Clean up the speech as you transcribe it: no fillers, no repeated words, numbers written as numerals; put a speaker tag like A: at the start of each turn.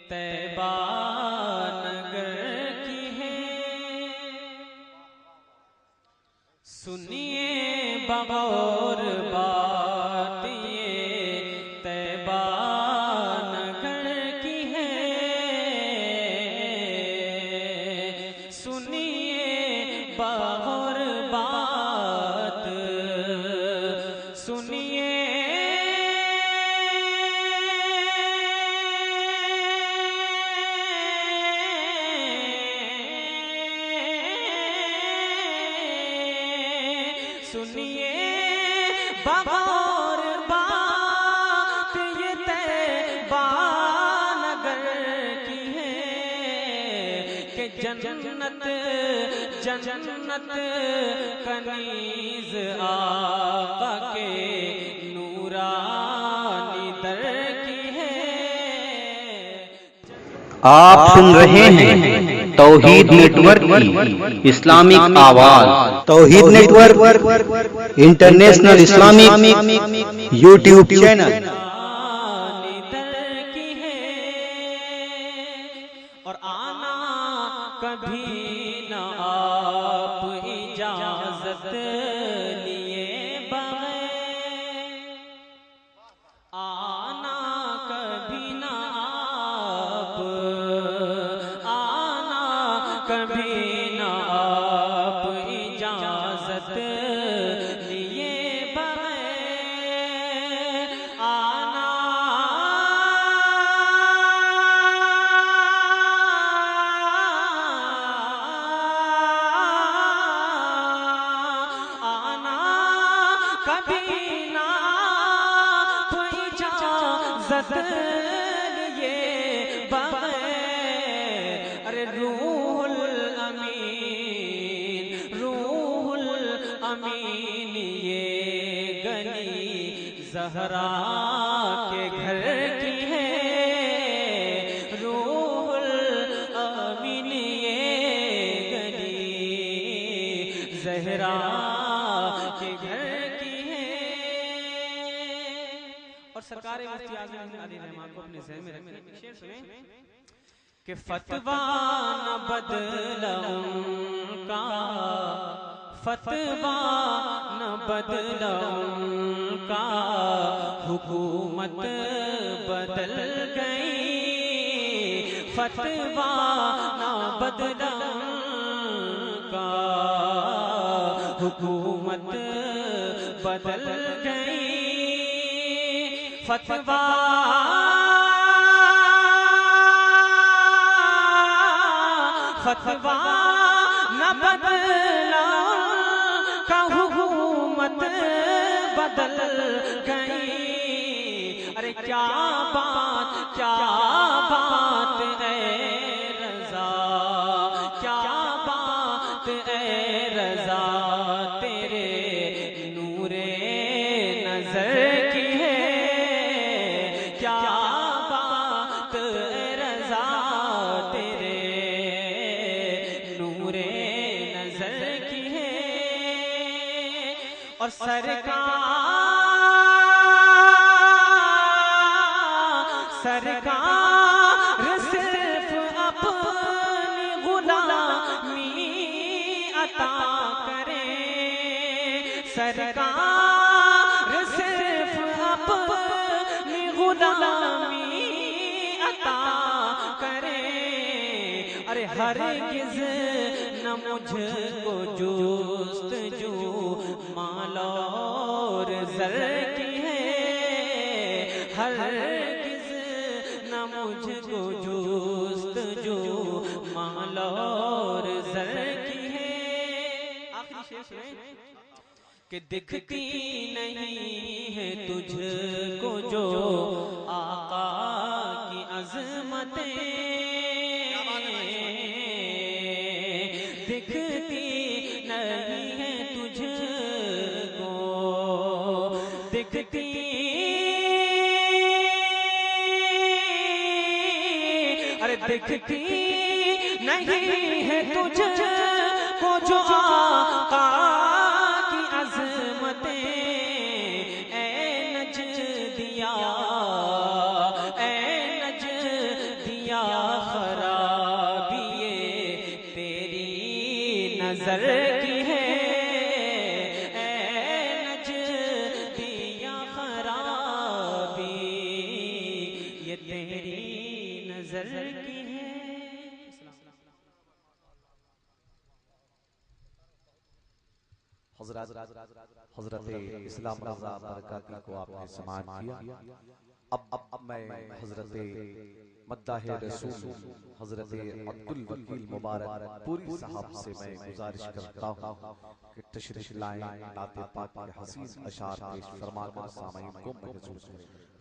A: طیبہ نگر کی ہے، سنیے بغور بات یہ طیبہ نگر کی ہے، سنیے بغور بات، سنیے سنیے بغور بات یہ طیبہ نگر کی ہے، کہ جنت جنت کنیز آقا کے نورانی در کی ہے۔
B: آپ سن رہے ہیں توحید نیٹ ورک کی اسلامک آواز، Tawheed network international Islamic YouTube channel.
A: اور آنا کبھی نہ آپ اجازت لیے بغیر، آنا کبھی نہ آپ، آنا کبھی نہ آپ اجازت لیے بغیر، آنا کبھی نہ کوئی اجازت لیے بغیر، ارے روح الامین، روح الامین یہ گلی زہرا کے گھر کی ہے، روح الامین یہ گلی زہرا کے گھر کی ہے۔ اور سرکار مفتی اعظم علی رحمٰن کو اپنے ذہن میں رکھیں، شعر سنیں کہ فتویٰ نہ بدلا ان کا، فتویٰ نہ بدلا ان کا، حکومت بدل گئی، فتویٰ نہ بدلا ان کا، حکومت بدل گئی، فتویٰ فتویٰ نہ بدلا کا، حکومت بدل گئی، ارے کیا بات اے رضا، کیا بات اے رضا تیرے نور نظر کی ہے، کیا بات اے رضا تیرے نور نظر کی ہے۔ اور سرکار صرف اپنی غلامی عطا کرے، سرکار صرف اپنی غلامی عطا کرے، ارے ہرگز نہ مجھ کو جستجو مال اور زر کی ہے، ہرگز نہ مجھ کو جستجو مال اور زر کی ہے۔ آخری شعر سنیں کہ دکھتی نہیں ہے تجھ کو جو آقا کی عظمتیں، دکھتی نہیں ہے تجھ کو، دکھتی ارے دکھتی نہیں ہے تجھ کو جو آقا کی عظمتیں، اے نجدیا، اے نجدیا یا خرابی یہ تیری نظر کی ہے، اے نجدی یا خرابی یہ تیری نظر کی ہے۔
C: حضرت اسلام رضا برکاتی کو آپ نے سماعت کیا۔ اب میں حضرت مداح رسول حضرت عبدالوکیل مبارک پوری صاحب سے میں گزارش کرتا ہوں کہ تشریف لائیں، نعت پاک کے حسین اشعار پیش فرما کر سامعین کو محظوظ کریں۔